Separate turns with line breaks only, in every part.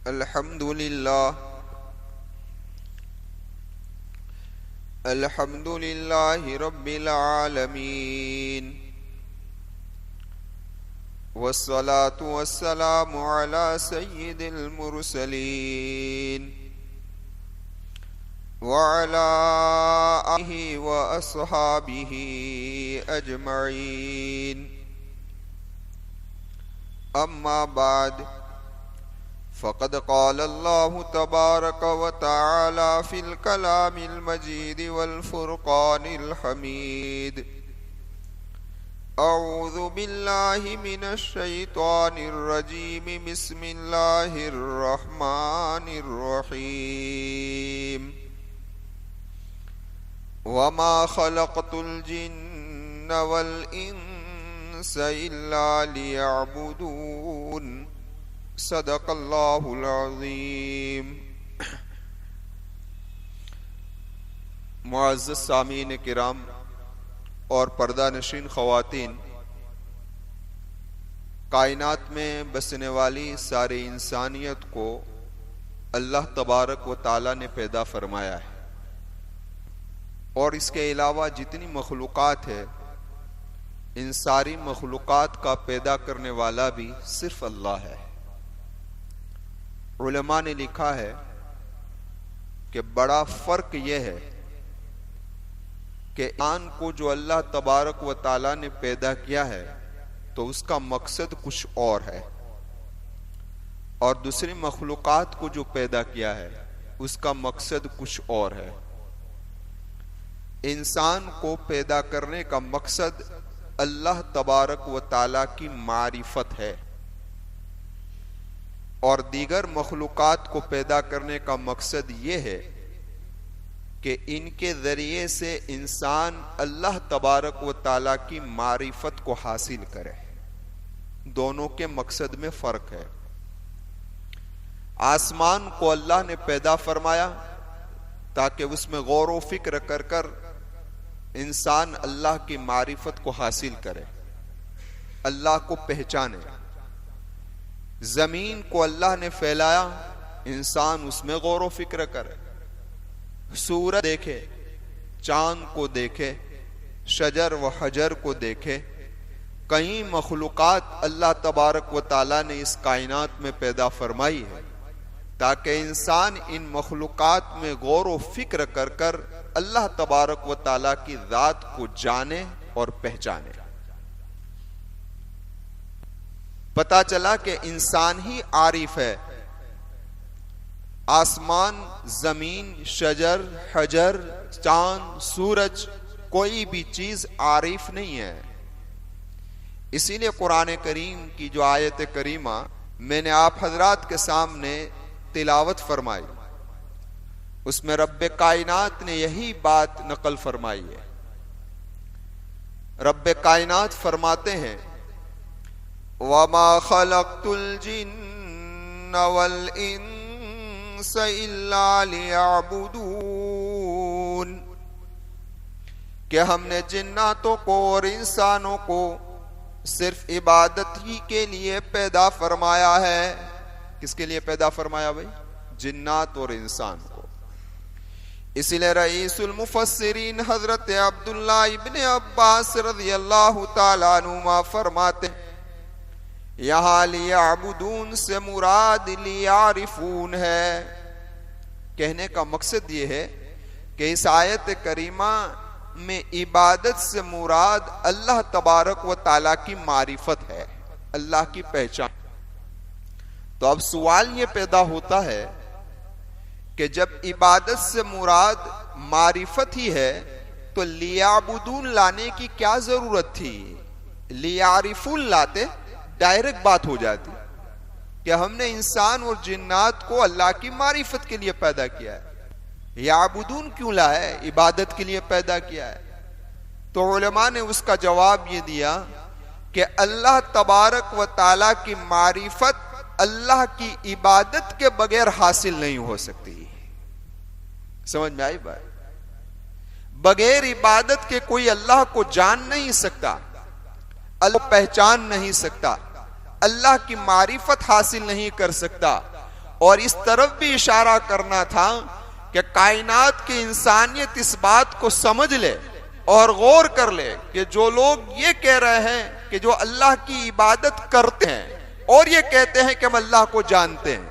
الحمد لله رب العالمين والصلاة والسلام على سيد المرسلين وعلى آله وأصحابه أجمعين أما بعد فقد قال الله تبارك وتعالى في الكلام المجيد والفرقان الحميد أعوذ بالله من الشيطان الرجيم بسم الله الرحمن الرحيم وما خلقت الجن والإنس إلا ليعبدون صدق اللہ العظیم۔ معزز سامعین کرام اور پردہ نشین خواتین، کائنات میں بسنے والی ساری انسانیت کو اللہ تبارک و تعالی نے پیدا فرمایا ہے، اور اس کے علاوہ جتنی مخلوقات ہے ان ساری مخلوقات کا پیدا کرنے والا بھی صرف اللہ ہے۔ علماء نے لکھا ہے کہ بڑا فرق یہ ہے کہ انسان کو جو اللہ تبارک و تعالی نے پیدا کیا ہے تو اس کا مقصد کچھ اور ہے، اور دوسری مخلوقات کو جو پیدا کیا ہے اس کا مقصد کچھ اور ہے۔ انسان کو پیدا کرنے کا مقصد اللہ تبارک و تعالی کی معرفت ہے، اور دیگر مخلوقات کو پیدا کرنے کا مقصد یہ ہے کہ ان کے ذریعے سے انسان اللہ تبارک و تعالی کی معرفت کو حاصل کرے۔ دونوں کے مقصد میں فرق ہے۔ آسمان کو اللہ نے پیدا فرمایا تاکہ اس میں غور و فکر کر کر انسان اللہ کی معرفت کو حاصل کرے، اللہ کو پہچانے۔ زمین کو اللہ نے پھیلایا، انسان اس میں غور و فکر کرے، سورج دیکھے، چاند کو دیکھے، شجر و حجر کو دیکھے۔ کئی مخلوقات اللہ تبارک و تعالی نے اس کائنات میں پیدا فرمائی ہے تاکہ انسان ان مخلوقات میں غور و فکر کر کر اللہ تبارک و تعالی کی ذات کو جانے اور پہچانے۔ پتا چلا کہ انسان ہی عارف ہے، آسمان، زمین، شجر، حجر، چاند، سورج، کوئی بھی چیز عارف نہیں ہے۔ اسی لیے قرآن کریم کی جو آیت کریمہ میں نے آپ حضرات کے سامنے تلاوت فرمائی، اس میں رب کائنات نے یہی بات نقل فرمائی ہے۔ رب کائنات فرماتے ہیں وَمَا خَلَقْتُ الْجِنَّ وَالْإِنسَ إِلَّا لِيَعْبُدُونَ، کہ ہم نے جناتوں کو اور انسانوں کو صرف عبادت ہی کے لیے پیدا فرمایا ہے۔ کس کے لیے پیدا فرمایا بھائی؟ جنات اور انسان کو۔ اسی لیے رئیس المفسرین حضرت عبداللہ ابن عباس رضی اللہ تعالیٰ عنہما فرماتے ہیں یہاں لیعبدون سے مراد لیعرفون ہے۔ کہنے کا مقصد یہ ہے کہ اس آیت کریمہ میں عبادت سے مراد اللہ تبارک و تعالی کی معرفت ہے، اللہ کی پہچان۔ تو اب سوال یہ پیدا ہوتا ہے کہ جب عبادت سے مراد معرفت ہی ہے تو لیعبدون لانے کی کیا ضرورت تھی؟ لیعرفون لاتے ڈائریکٹ بات ہو جاتی کہ ہم نے انسان اور جنات کو اللہ کی معرفت کے لیے پیدا کیا ہے، یعبدون کیوں لائے؟ عبادت کے لیے پیدا کیا ہے۔ تو علماء نے اس کا جواب یہ دیا کہ اللہ تبارک و تعالی کی معرفت اللہ کی عبادت کے بغیر حاصل نہیں ہو سکتی۔ سمجھ میں آئی بات؟ بغیر عبادت کے کوئی اللہ کو جان نہیں سکتا، اللہ پہچان نہیں سکتا، اللہ کی معرفت حاصل نہیں کر سکتا۔ اور اس طرف بھی اشارہ کرنا تھا کہ کائنات کی انسانیت اس بات کو سمجھ لے اور غور کر لے کہ جو لوگ یہ کہہ رہے ہیں کہ جو اللہ کی عبادت کرتے ہیں اور یہ کہتے ہیں کہ ہم اللہ کو جانتے ہیں،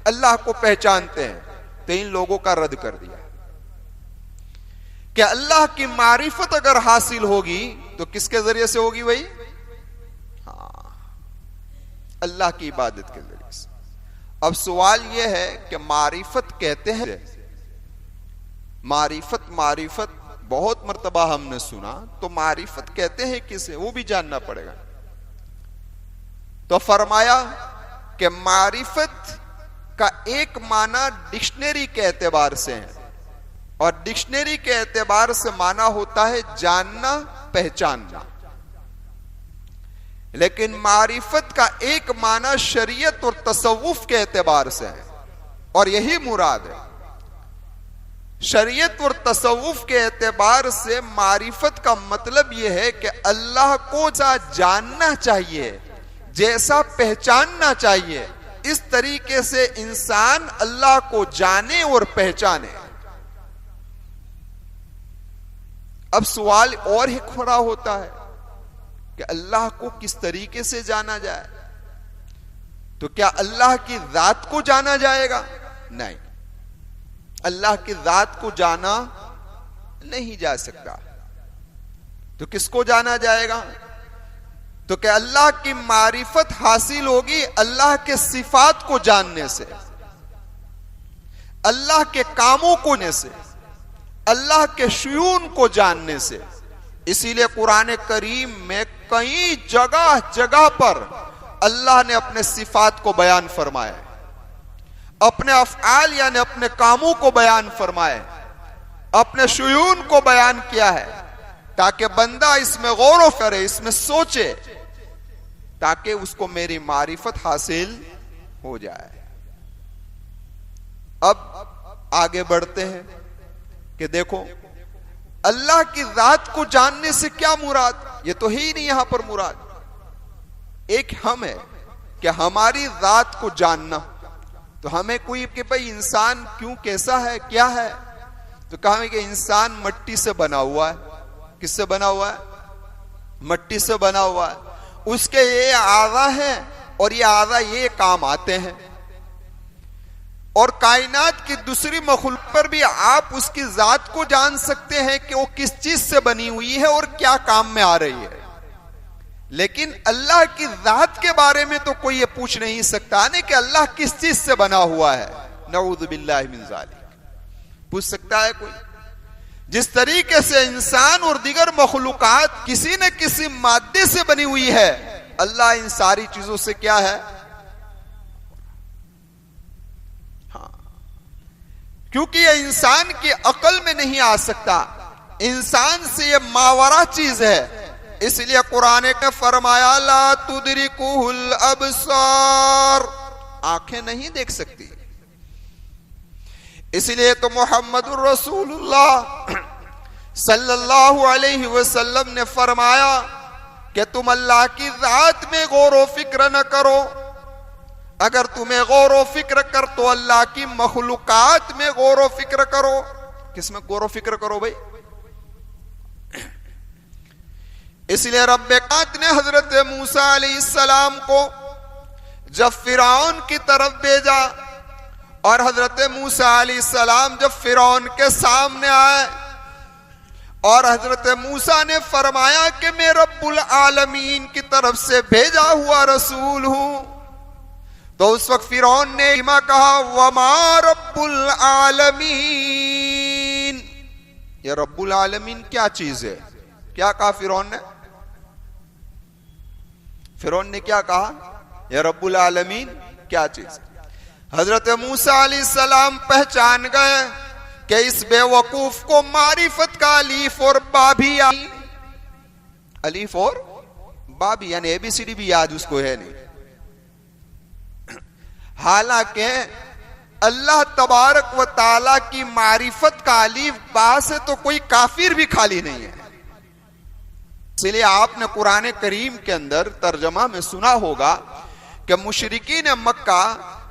اللہ کو پہچانتے ہیں، تو ان لوگوں کا رد کر دیا کہ اللہ کی معرفت اگر حاصل ہوگی تو کس کے ذریعے سے ہوگی بھائی؟ اللہ کی عبادت کے ذریعے سے۔ اب سوال یہ ہے کہ معرفت کہتے ہیں، معرفت بہت مرتبہ ہم نے سنا، تو معرفت کہتے ہیں کسے؟ وہ بھی جاننا پڑے گا۔ تو فرمایا کہ معرفت کا ایک معنی ڈکشنری کے اعتبار سے ہے، اور ڈکشنری کے اعتبار سے معنی ہوتا ہے جاننا، پہچاننا، لیکن معرفت کا ایک معنی شریعت اور تصوف کے اعتبار سے ہے، اور یہی مراد ہے۔ شریعت اور تصوف کے اعتبار سے معرفت کا مطلب یہ ہے کہ اللہ کو جیسا جاننا چاہیے، جیسا پہچاننا چاہیے، اس طریقے سے انسان اللہ کو جانے اور پہچانے۔ اب سوال اور ہی کھڑا ہوتا ہے کہ اللہ کو کس طریقے سے جانا جائے؟ تو کیا اللہ کی ذات کو جانا جائے گا؟ نہیں، اللہ کی ذات کو جانا نہیں جا سکتا۔ تو کس کو جانا جائے گا؟ تو کہ اللہ کی معرفت حاصل ہوگی اللہ کے صفات کو جاننے سے، اللہ کے کاموں کو جاننے سے، اللہ کے شیون کو جاننے سے۔ اسی لیے قرآن کریم میں کئی جگہ پر اللہ نے اپنے صفات کو بیان فرمایا، اپنے افعال یعنی اپنے کاموں کو بیان فرمائے، اپنے شیون کو بیان کیا ہے، تاکہ بندہ اس میں غور و کرے، اس میں سوچے، تاکہ اس کو میری معرفت حاصل ہو جائے۔ اب آگے بڑھتے ہیں کہ دیکھو اللہ کی ذات کو جاننے سے کیا مراد؟ یہ تو ہی نہیں یہاں پر مراد۔ ایک ہم ہے کہ ہماری ذات کو جاننا، تو ہمیں کوئی کہ بھئی انسان کیوں، کیسا ہے، کیا ہے، تو کہا کہ انسان مٹی سے بنا ہوا ہے۔ کس سے بنا ہوا ہے؟ مٹی سے بنا ہوا ہے۔ اس کے یہ اعضاء ہیں اور یہ اعضاء یہ کام آتے ہیں، اور کائنات کی دوسری مخلوق پر بھی آپ اس کی ذات کو جان سکتے ہیں کہ وہ کس چیز سے بنی ہوئی ہے اور کیا کام میں آ رہی ہے، لیکن اللہ کی ذات کے بارے میں تو کوئی یہ پوچھ نہیں سکتا نہیں کہ اللہ کس چیز سے بنا ہوا ہے۔ نعوذ باللہ من ذالک۔ پوچھ سکتا ہے کوئی؟ جس طریقے سے انسان اور دیگر مخلوقات کسی نہ کسی مادے سے بنی ہوئی ہے، اللہ ان ساری چیزوں سے کیا ہے؟ کیونکہ یہ انسان کی عقل میں نہیں آ سکتا، انسان سے یہ ماورا چیز ہے۔ اس لیے قرآن نے فرمایا لا تدرکہ الابصار، آنکھیں نہیں دیکھ سکتی۔ اس لیے تو محمد الرسول اللہ صلی اللہ علیہ وسلم نے فرمایا کہ تم اللہ کی ذات میں غور و فکر نہ کرو، اگر تمہیں غور و فکر کر تو اللہ کی مخلوقات میں غور و فکر کرو۔ کس میں غور و فکر کرو بھائی؟ اس لیے رب کائنات نے حضرت موسیٰ علیہ السلام کو جب فرعون کی طرف بھیجا، اور حضرت موسیٰ علیہ السلام جب فرعون کے سامنے آئے اور حضرت موسیٰ نے فرمایا کہ میں رب العالمین کی طرف سے بھیجا ہوا رسول ہوں، تو اس وقت فرعون نے کہا وما رب العالمین، یہ رب العالمین کیا چیز ہے؟ کیا کہا فرعون نے؟ فرعون نے کیا کہا؟ یہ رب العالمین کیا چیز ہے؟ حضرت موسیٰ علیہ السلام پہچان گئے کہ اس بے وقوف کو معرفت کا الف اور با بھی یاد، الف اور با بھی یعنی اے بی سی ڈی بھی یاد اس کو ہے نہیں۔ حالانکہ اللہ تبارک و تعالی کی معرفت کا الف با سے تو کوئی کافر بھی خالی نہیں ہے۔ اس لیے آپ نے قرآن کریم کے اندر ترجمہ میں سنا ہوگا کہ مشرکین مکہ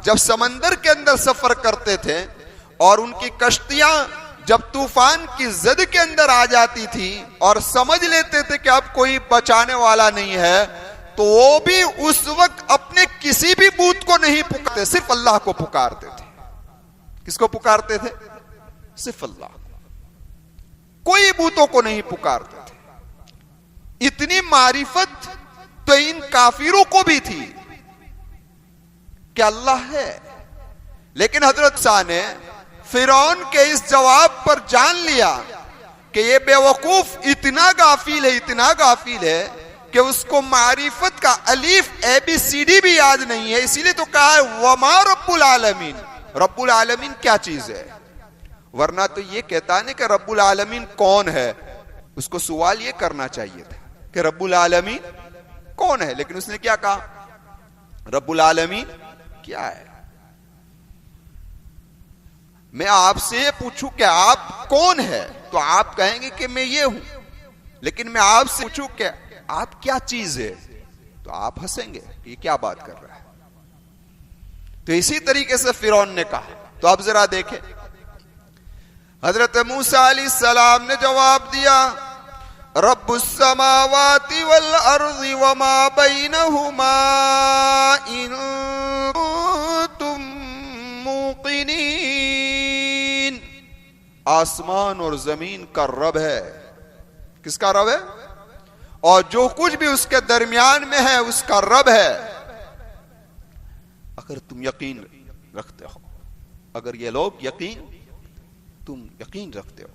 جب سمندر کے اندر سفر کرتے تھے اور ان کی کشتیاں جب طوفان کی زد کے اندر آ جاتی تھی اور سمجھ لیتے تھے کہ اب کوئی بچانے والا نہیں ہے، تو وہ بھی اس وقت اپنے کسی بھی بت کو نہیں پکارتے، صرف اللہ کو پکارتے تھے۔ کس کو پکارتے تھے؟ صرف اللہ، کوئی بتوں کو نہیں پکارتے تھے۔ اتنی معرفت تو ان کافروں کو بھی تھی کہ اللہ ہے، لیکن حضرت موسیٰ نے فرعون کے اس جواب پر جان لیا کہ یہ بے وقوف اتنا غافل ہے کہ اس کو معرفت کا الف اے بی سی ڈی بھی یاد نہیں ہے، اسی لیے تو کہا ہے وما رب العالمین، رب العالمین کیا چیز ہے؟ ورنہ تو یہ کہتا نہیں کہ رب العالمین کون ہے، اس کو سوال یہ کرنا چاہیے تھا کہ رب العالمین کون ہے، لیکن اس نے کیا کہا؟ رب العالمین کیا ہے؟ میں آپ سے پوچھوں کہ آپ کون ہے تو آپ کہیں گے کہ میں یہ ہوں، لیکن میں آپ سے پوچھوں کہ آپ کیا چیز ہے تو آپ ہنسیں گے کہ یہ کیا بات کر رہا ہے۔ تو اسی طریقے سے فرعون نے کہا۔ تو اب ذرا دیکھیں، حضرت موسیٰ علیہ السلام نے جواب دیا رب السماوات والارض وما بینہما ان کنتم موقنین، آسمان اور زمین کا رب ہے۔ کس کا رب ہے؟ اور جو کچھ بھی اس کے درمیان میں ہے اس کا رب ہے، اگر تم یقین رکھتے ہو، اگر یہ لوگ تم یقین رکھتے ہو۔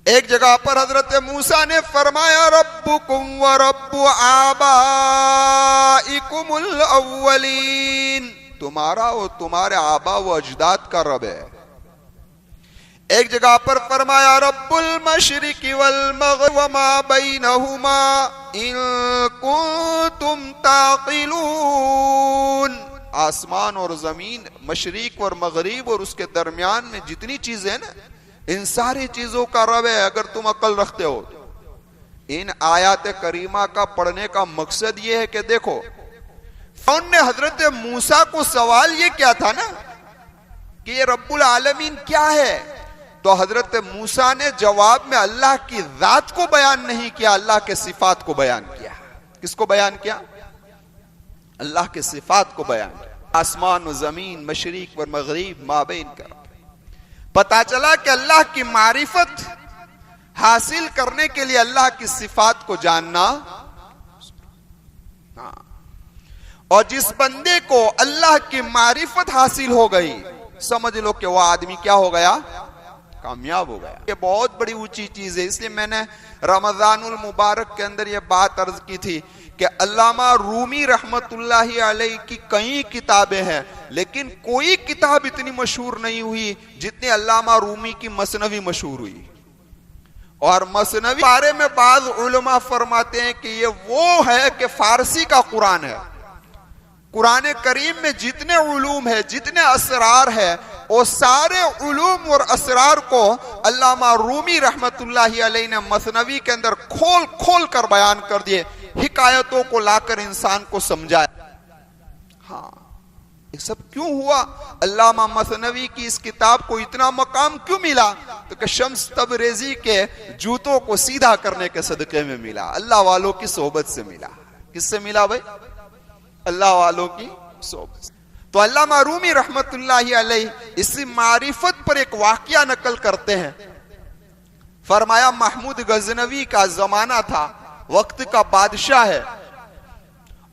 ایک جگہ پر حضرت موسیٰ نے فرمایا ربکم و رب آبائکم الاولین، تمہارا اور تمہارے آبا و اجداد کا رب ہے۔ ایک جگہ پر فرمایا رب المشرق والمغرب وما بینہما ان کنتم تعقلون، آسمان اور زمین، مشرق اور مغرب اور اس کے درمیان میں جتنی چیزیں ہیں نا، ان ساری چیزوں کا رب ہے اگر تم عقل رکھتے ہو۔ ان آیات کریمہ کا پڑھنے کا مقصد یہ ہے کہ دیکھو فرعون نے حضرت موسیٰ کو سوال یہ کیا تھا نا کہ یہ رب العالمین کیا ہے، تو حضرت موسیٰ نے جواب میں اللہ کی ذات کو بیان نہیں کیا، اللہ کے صفات کو بیان کیا۔ کس کو بیان کیا؟ اللہ کے صفات کو بیان کیا۔ آسمان و زمین، مشرق و مغرب، مابین کا رب۔ پتا چلا کہ اللہ کی معرفت حاصل کرنے کے لیے اللہ کی صفات کو جاننا، اور جس بندے کو اللہ کی معرفت حاصل ہو گئی سمجھ لو کہ وہ آدمی کیا ہو گیا؟ کامیاب ہو گیا۔ یہ بہت بڑی اونچی چیز ہے، اس لیے میں نے رمضان المبارک کے اندر یہ بات عرض کی تھی کہ علامہ رومی رحمت اللہ علیہ کی کئی کتابیں ہیں، لیکن کوئی کتاب اتنی مشہور نہیں ہوئی جتنی علامہ رومی کی مثنوی مشہور ہوئی۔ اور مثنوی بارے میں بعض علماء فرماتے ہیں کہ یہ وہ ہے کہ فارسی کا قرآن ہے۔ قرآن کریم میں جتنے علوم ہے، جتنے اسرار ہے، وہ سارے علوم اور اسرار کو علامہ رومی رحمت اللہ علیہ نے مثنوی کے اندر کھول کھول کر بیان کر دیے، حکایتوں کو لا کر انسان کو سمجھایا۔ ہاں، یہ سب کیوں ہوا؟ علامہ مثنوی کی اس کتاب کو اتنا مقام کیوں ملا؟ تو کہ شمس تبریزی کے جوتوں کو سیدھا کرنے کے صدقے میں ملا، اللہ والوں کی صحبت سے ملا۔ کس سے ملا بھائی؟ اللہ والوں کی صحبت۔ تو علامہ رومی رحمت اللہ علیہ اسی معرفت پر ایک واقعہ نقل کرتے ہیں۔ فرمایا محمود غزنوی کا زمانہ تھا، وقت کا بادشاہ ہے،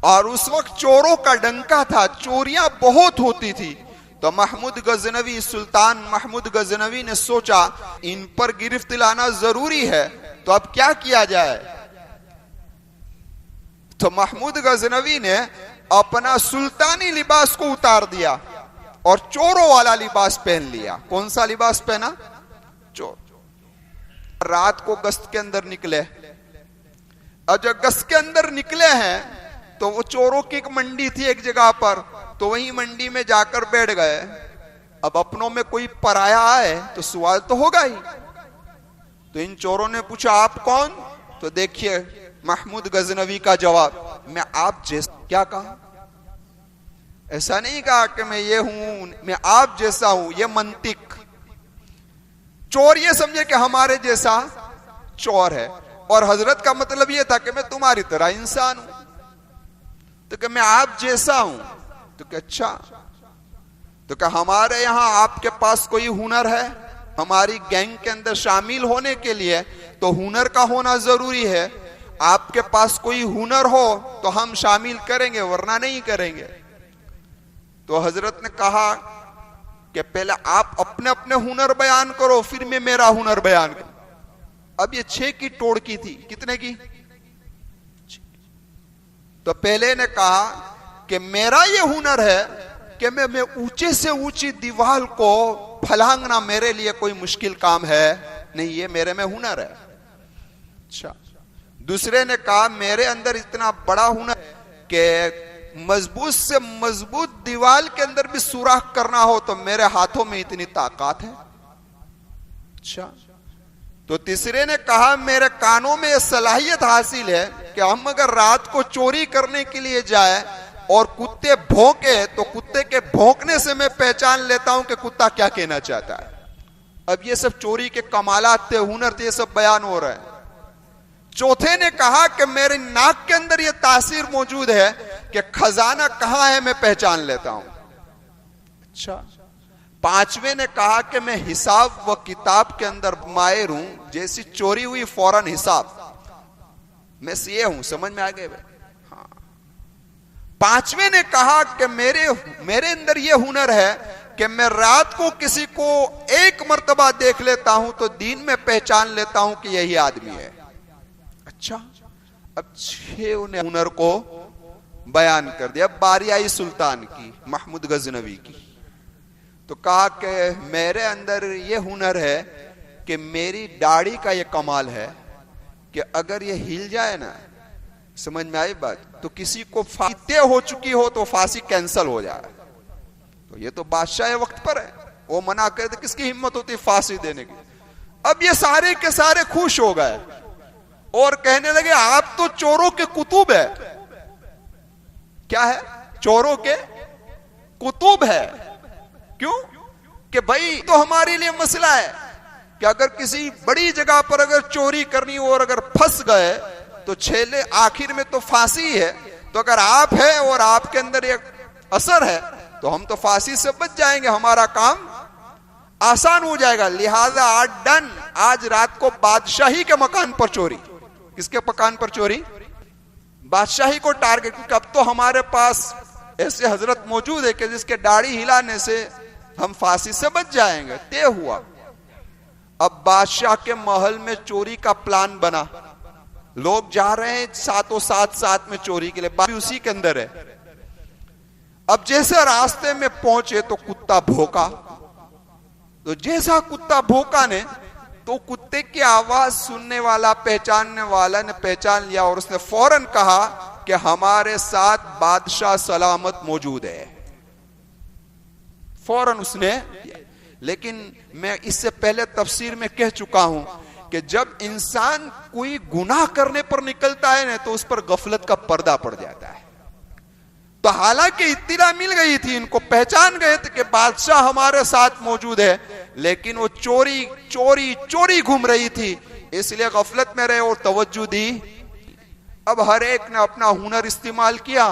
اور اس وقت چوروں کا ڈنکا تھا، چوریاں بہت ہوتی تھی۔ تو محمود غزنوی، سلطان محمود غزنوی نے سوچا ان پر گرفت لانا ضروری ہے، تو اب کیا کیا جائے؟ تو محمود غزنوی نے اپنا سلطانی لباس کو اتار دیا اور چوروں والا لباس پہن لیا۔ کون سا لباس پہنا؟ چور۔ رات کو گشت کے اندر نکلے، اور جب گشت کے اندر نکلے ہیں تو وہ چوروں کی ایک منڈی تھی ایک جگہ پر، تو وہی منڈی میں جا کر بیٹھ گئے۔ اب اپنوں میں کوئی پرایا آئے تو سوال تو ہوگا ہی۔ تو ان چوروں نے پوچھا آپ کون؟ تو دیکھیے محمود غزنوی کا جواب، میں آپ جیسا۔ کیا کہا؟ ایسا نہیں کہا کہ میں یہ ہوں، میں آپ جیسا ہوں، یہ منطق. چور یہ سمجھے کہ ہمارے جیسا چور ہے، اور حضرت کا مطلب یہ تھا کہ میں تمہاری طرح انسان ہوں. تو کہ میں آپ جیسا ہوں. تو کہ اچھا، تو کہ ہمارے یہاں آپ کے پاس کوئی ہنر ہے؟ ہماری گینگ کے اندر شامل ہونے کے لیے تو ہنر کا ہونا ضروری ہے. آپ کے پاس کوئی ہنر ہو تو ہم شامل کریں گے، ورنہ نہیں کریں گے. تو حضرت نے کہا کہ پہلے آپ اپنے اپنے ہنر بیان کرو، پھر میں میرا ہنر بیان کروں. اب یہ 6 کی ٹوڑکی تھی. کتنے کی؟ تو پہلے نے کہا کہ میرا یہ ہنر ہے کہ میں اونچے سے اونچی دیوار کو پھلانگنا میرے لیے کوئی مشکل کام ہے نہیں، یہ میرے میں ہنر ہے. اچھا. دوسرے نے کہا میرے اندر اتنا بڑا ہنر ہے کہ مضبوط سے مضبوط دیوار کے اندر بھی سوراخ کرنا ہو تو میرے ہاتھوں میں اتنی طاقت ہے. اچھا. تو تیسرے نے کہا میرے کانوں میں یہ صلاحیت حاصل ہے کہ ہم اگر رات کو چوری کرنے کے لیے جائے اور کتے بھونکے تو کتے کے بھونکنے سے میں پہچان لیتا ہوں کہ کتا کیا کہنا چاہتا ہے. اب یہ سب چوری کے کمالات تھے، ہنر تھے، یہ سب بیان ہو رہا ہے. چوتھے نے کہا کہ میری ناک کے اندر یہ تاثیر موجود ہے کہ خزانہ کہاں ہے میں پہچان لیتا ہوں. اچھا. پانچویں نے کہا کہ میں حساب و کتاب کے اندر ماہر ہوں، جیسی چوری ہوئی فوراً حساب. میں یہ ہوں، سمجھ میں آ گئے؟ ہاں. پانچویں نے کہا کہ میرے اندر یہ ہنر ہے کہ میں رات کو کسی کو ایک مرتبہ دیکھ لیتا ہوں تو دین میں پہچان لیتا ہوں کہ یہی آدمی ہے. اچھا. اب 6 نے ہنر کو بیان کر دیا. اب باری آئی سلطان کی، محمود غزنوی کی. تو کہا کہ میرے اندر یہ ہنر ہے کہ میری داڑھی کا یہ کمال ہے کہ اگر یہ ہل جائے نا، سمجھ میں آئی بات، تو کسی کو فاتح ہو چکی ہو تو پھانسی کینسل ہو جائے. تو یہ تو بادشاہ وقت پر ہے، وہ منع کر دے، کس کی ہمت ہوتی پھانسی دینے کی. اب یہ سارے کے سارے خوش ہو گئے اور کہنے لگے آپ تو چوروں کے کتب ہے. کیا ہے؟ چوروں کے کتب ہے. کیوں؟ کہ بھائی تو ہمارے لیے مسئلہ ہے کہ اگر کسی بڑی جگہ پر اگر چوری کرنی ہو اور اگر پھنس گئے تو چھیلے آخر میں تو پھانسی ہے. تو اگر آپ ہے اور آپ کے اندر ایک اثر ہے تو ہم تو پھانسی سے بچ جائیں گے، ہمارا کام آسان ہو جائے گا. لہذا آج رات کو بادشاہی کے مکان پر چوری. کس کے مکان پر چوری؟ بادشاہی کو ٹارگٹ. کیونکہ اب تو ہمارے پاس ایسے حضرت موجود ہے کہ جس کے داڑھی ہلانے سے ہم پھانسی سے بچ جائیں گے. طے ہوا. اب بادشاہ کے محل میں چوری کا پلان بنا. لوگ جا رہے ہیں ساتھ میں چوری کے لیے، باقی اسی کے اندر ہے. اب جیسے راستے میں پہنچے تو کتا بھوکا. تو جیسا کتا بھوکا نے تو کتے کی آواز سننے والا، پہچاننے والا نے پہچان لیا اور اس نے فوراً کہا کہ ہمارے ساتھ بادشاہ سلامت موجود ہے. فوراً اس نے. لیکن میں اس سے پہلے تفسیر میں کہہ چکا ہوں کہ جب انسان کوئی گناہ کرنے پر نکلتا ہے نا تو اس پر غفلت کا پردہ پڑ جاتا ہے. تو حالانکہ اطلاع مل گئی تھی، ان کو پہچان گئے تھے کہ بادشاہ ہمارے ساتھ موجود ہے، لیکن وہ چوری گھوم رہی تھی، اس لیے غفلت میں رہے اور توجہ دی. اب ہر ایک نے اپنا ہنر استعمال کیا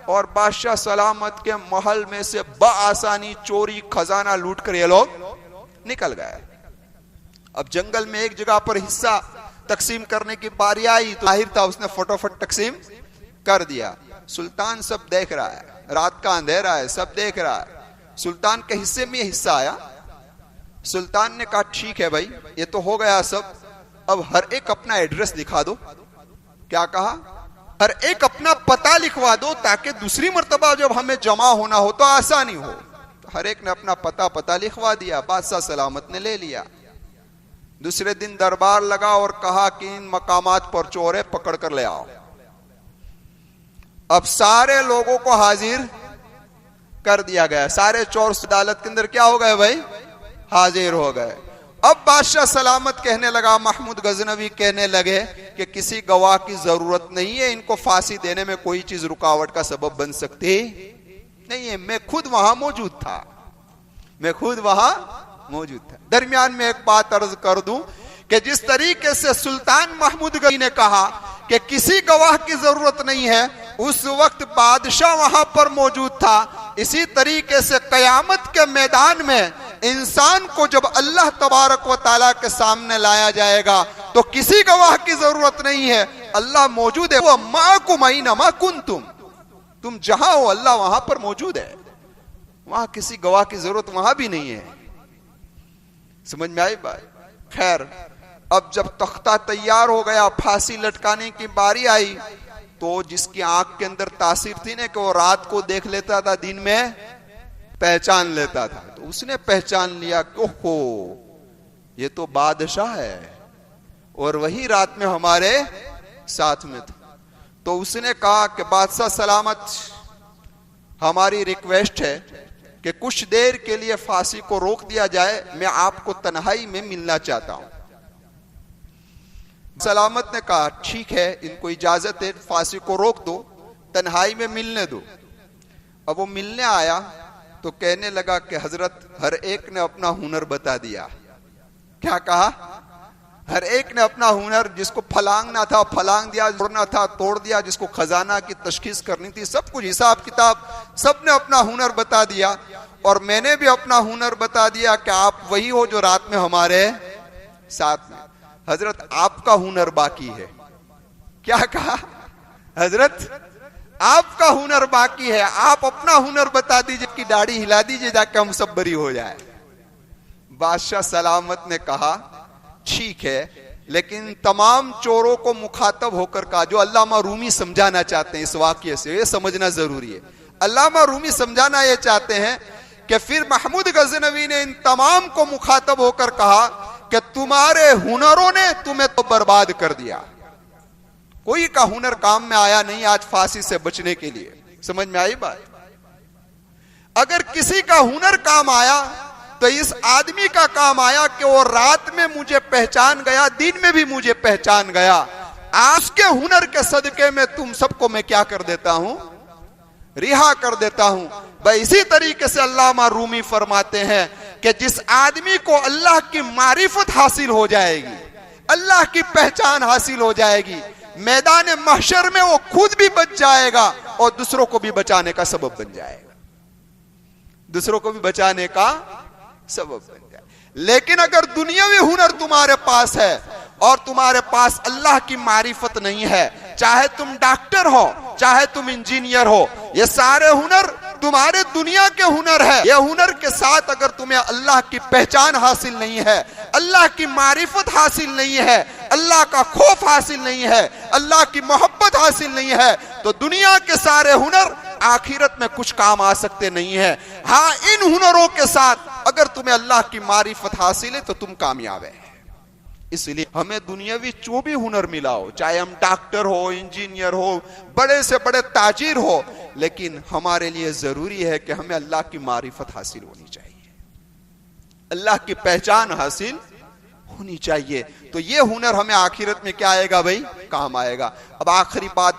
اور بادشاہ سلامت کے محل میں سے بآسانی چوری خزانہ لوٹ کر یہ لوگ نکل گئے. اب جنگل میں ایک جگہ پر حصہ تقسیم کرنے کی باری آئی تو ظاہر تھا اس نے فٹافٹ تقسیم کر دیا. سلطان سب دیکھ رہا ہے، رات کا اندھیرا ہے، سب دیکھ رہا ہے. سلطان کے حصے میں یہ حصہ آیا. سلطان نے کہا ٹھیک ہے بھائی، یہ تو ہو گیا سب، اب ہر ایک اپنا ایڈریس دکھا دو. کیا کہا؟ ہر ایک اپنا پتہ لکھوا دو تاکہ دوسری مرتبہ جب ہمیں جمع ہونا ہو تو آسانی ہو. ہر ایک نے اپنا پتہ لکھوا دیا. بادشاہ سلامت نے لے لیا. دوسرے دن دربار لگا اور کہا کہ ان مقامات پر چور ہے، پکڑ کر لے آؤ. اب سارے لوگوں کو حاضر کر دیا گیا. سارے چور عدالت کے اندر کیا ہو گئے بھائی؟ حاضر ہو گئے. اب بادشاہ سلامت کہنے لگا، محمود غزنوی کہنے لگے کہ کسی گواہ کی ضرورت نہیں ہے، ان کو پھانسی دینے میں کوئی چیز رکاوٹ کا سبب بن سکتی نہیں ہے, میں خود وہاں موجود تھا, میں خود وہاں موجود تھا. درمیان میں ایک بات عرض کر دوں کہ جس طریقے سے سلطان محمود غزنوی نے کہا کہ کسی گواہ کی ضرورت نہیں ہے, اس وقت بادشاہ وہاں پر موجود تھا. اسی طریقے سے قیامت کے میدان میں انسان کو جب اللہ تبارک و تعالیٰ کے سامنے لایا جائے گا تو کسی گواہ کی ضرورت نہیں ہے, اللہ موجود ہے. وہ مَعَكُمْ أَيْنَمَا كُنْتُمْ, تم جہاں ہو اللہ وہاں پر موجود ہے, وہاں کسی گواہ کی ضرورت وہاں بھی نہیں ہے. سمجھ میں آئی بات؟ خیر, اب جب تختہ تیار ہو گیا, پھانسی لٹکانے کی باری آئی, تو جس کی آنکھ کے اندر تاثیر تھی نا کہ وہ رات کو دیکھ لیتا تھا, دن میں پہچان لیتا تھا, تو اس نے پہچان لیا کہ اوہو یہ تو بادشاہ ہے اور وہی رات میں ہمارے ساتھ میں تھا. تو اس نے کہا کہ بادشاہ سلامت, ہماری ریکویسٹ ہے کہ کچھ دیر کے لیے پھانسی کو روک دیا جائے, میں آپ کو تنہائی میں ملنا چاہتا ہوں. سلامت نے کہا ٹھیک ہے, ان کو اجازت ہے, پھانسی کو روک دو, تنہائی میں ملنے دو. اب وہ ملنے آیا تو کہنے لگا کہ حضرت ہر ایک نے اپنا ہنر بتا دیا. کیا کہا؟ ہر ایک نے اپنا ہنر, جس کو پھلانگنا تھا پھلانگ دیا, توڑنا تھا توڑ دیا, جس کو خزانہ کی تشخیص کرنی تھی سب کچھ حساب کتاب, سب نے اپنا ہنر بتا دیا. اور میں نے بھی اپنا ہنر بتا دیا کہ آپ وہی ہو جو رات میں ہمارے ساتھ میں. حضرت آپ کا ہنر باقی ہے. کیا کہا؟ حضرت آپ کا ہنر باقی ہے, آپ اپنا ہنر بتا دیجئے, کی داڑھی ہلا دیجئے تاکہ ہم سب بری ہو جائے. بادشاہ سلامت نے کہا ٹھیک ہے, لیکن تمام چوروں کو مخاطب ہو کر کہا, جو علامہ رومی سمجھانا چاہتے ہیں اس واقعے سے, یہ سمجھنا ضروری ہے. علامہ رومی سمجھانا یہ چاہتے ہیں کہ پھر محمود غزنوی نے ان تمام کو مخاطب ہو کر کہا کہ تمہارے ہنروں نے تمہیں تو برباد کر دیا, کوئی کا ہنر کام میں آیا نہیں آج پھانسی سے بچنے کے لیے. سمجھ میں آئی بات؟ اگر کسی کا ہنر کام آیا تو اس آدمی کا کام آیا کہ وہ رات میں مجھے پہچان گیا, دن میں بھی مجھے پہچان گیا. آج کے ہنر کے صدقے میں تم سب کو میں کیا کر دیتا ہوں, رہا کر دیتا ہوں. بھائی اسی طریقے سے علامہ رومی فرماتے ہیں کہ جس آدمی کو اللہ کی معرفت حاصل ہو جائے گی, اللہ کی پہچان حاصل ہو جائے گی, میدان محشر میں وہ خود بھی بچ جائے گا اور دوسروں کو بھی بچانے کا سبب بن جائے گا, دوسروں کو بھی بچانے کا سبب بن جائے. لیکن اگر دنیاوی ہنر تمہارے پاس ہے اور تمہارے پاس اللہ کی معرفت نہیں ہے, چاہے تم ڈاکٹر ہو چاہے تم انجینئر ہو, یہ سارے ہنر تمہارے دنیا کے ہنر ہے, یہ ہنر کے ساتھ اگر تمہیں اللہ کی پہچان حاصل نہیں ہے, اللہ کی معرفت حاصل نہیں ہے, اللہ کا خوف حاصل نہیں ہے, اللہ کی محبت حاصل نہیں ہے, تو دنیا کے سارے ہنر آخرت میں کچھ کام آ سکتے نہیں ہیں. ہاں ان ہنروں کے ساتھ اگر تمہیں اللہ کی معرفت حاصل ہے تو تم کامیاب ہے. اس لیے ہمیں دنیاوی جو بھی ہنر ملا ہو, چاہے ہم ڈاکٹر ہو, انجینئر ہو, بڑے سے بڑے تاجر ہو, لیکن ہمارے لیے ضروری ہے کہ ہمیں اللہ کی معرفت حاصل ہونی چاہیے, اللہ کی پہچان حاصل ہونی چاہیے. تو یہ ہنر ہمیں آخرت میں کیا آئے گا بھائی, کام آئے گا. اب آخری بات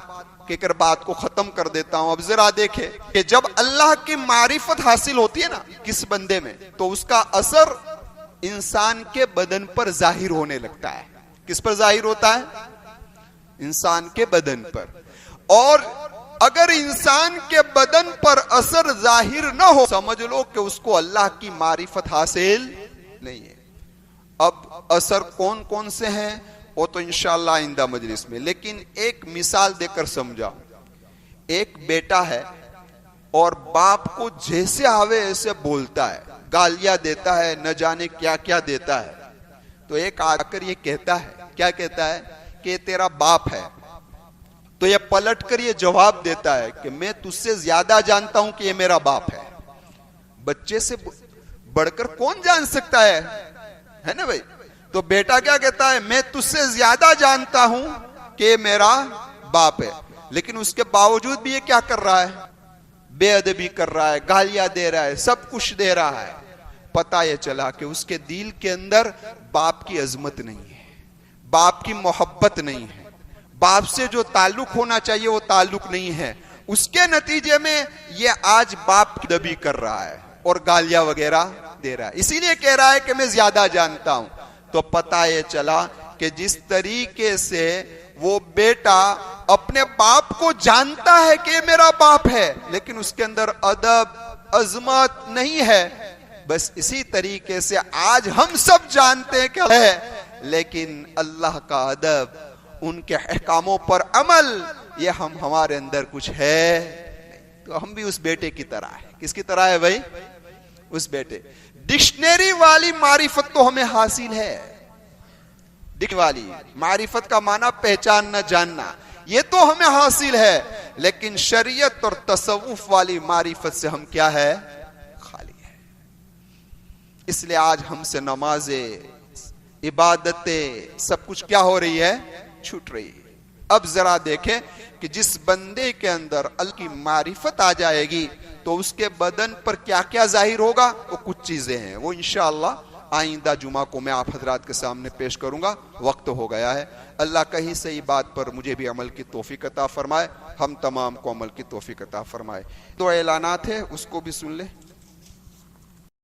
کہہ کر بات کو ختم کر دیتا ہوں. اب ذرا دیکھیں کہ جب اللہ کی معرفت حاصل ہوتی ہے نا کس بندے میں, تو اس کا اثر انسان کے بدن پر ظاہر ہونے لگتا ہے. کس پر ظاہر ہوتا ہے؟ انسان کے بدن پر. اور اگر انسان کے بدن پر اثر ظاہر نہ ہو, سمجھ لو کہ اس کو اللہ کی معرفت حاصل نہیں ہے. اب اثر کون کون سے ہیں وہ تو انشاءاللہ آئندہ مجلس میں, لیکن ایک مثال دے کر سمجھا. ایک بیٹا ہے اور باپ کو جیسے آوے ایسے بولتا ہے, گالیاں دیتا ہے, نہ جانے کیا کیا دیتا ہے. تو ایک آ کر یہ کہتا ہے, کیا کہتا ہے کہ یہ تیرا باپ ہے. تو یہ پلٹ کر یہ جواب دیتا ہے کہ میں تجھ سے زیادہ جانتا ہوں کہ یہ میرا باپ ہے. بچے سے بڑھ کر کون جان سکتا ہے نا بھائی. تو بیٹا کیا کہتا ہے, میں تجھ سے زیادہ جانتا ہوں کہ یہ میرا باپ ہے. لیکن اس کے باوجود بھی یہ کیا کر رہا ہے, بے ادبی کر رہا ہے, گالیاں دے رہا ہے, سب کچھ دے رہا ہے. پتہ یہ چلا کہ اس کے دل کے اندر باپ کی عظمت نہیں ہے, باپ کی محبت نہیں ہے, باپ سے جو تعلق ہونا چاہیے وہ تعلق نہیں ہے. اس کے نتیجے میں یہ آج باپ کی دبی کر رہا ہے اور گالیاں وغیرہ دے رہا ہے، اسی لیے کہہ رہا ہے کہ میں زیادہ جانتا ہوں. تو پتہ یہ چلا کہ جس طریقے سے وہ بیٹا اپنے باپ کو جانتا ہے کہ میرا باپ ہے لیکن اس کے اندر ادب عظمت نہیں ہے، بس اسی طریقے سے آج ہم سب جانتے ہیں کہ ہے لیکن اللہ کا ادب، ان کے احکاموں پر عمل، یہ ہمارے اندر کچھ ہے. تو ہم بھی اس بیٹے کی طرح ہے. کس کی طرح ہے بھائی؟ اس بیٹے. ڈکشنری والی معرفت تو ہمیں حاصل ہے. ڈکشنری والی معرفت کا معنی پہچاننا جاننا، یہ تو ہمیں حاصل ہے، لیکن شریعت اور تصوف والی معرفت سے ہم کیا ہے؟ خالی ہے. اس لیے آج ہم سے نمازیں، عبادتیں، سب کچھ کیا ہو رہی ہے؟ چھوٹ رہی ہے. اب ذرا دیکھیں کہ جس بندے کے اندر اللہ کی معرفت آ جائے گی تو اس کے بدن پر کیا کیا ظاہر ہوگا؟ وہ کچھ چیزیں ہیں، وہ انشاءاللہ آئندہ جمعہ کو میں آپ حضرات کے سامنے پیش کروں گا. وقت ہو گیا ہے. اللہ کہیں صحیح بات پر مجھے بھی عمل کی توفیق عطا فرمائے، ہم تمام کو عمل کی توفیق عطا فرمائے. دو اعلانات ہیں، اس کو بھی سن لیں.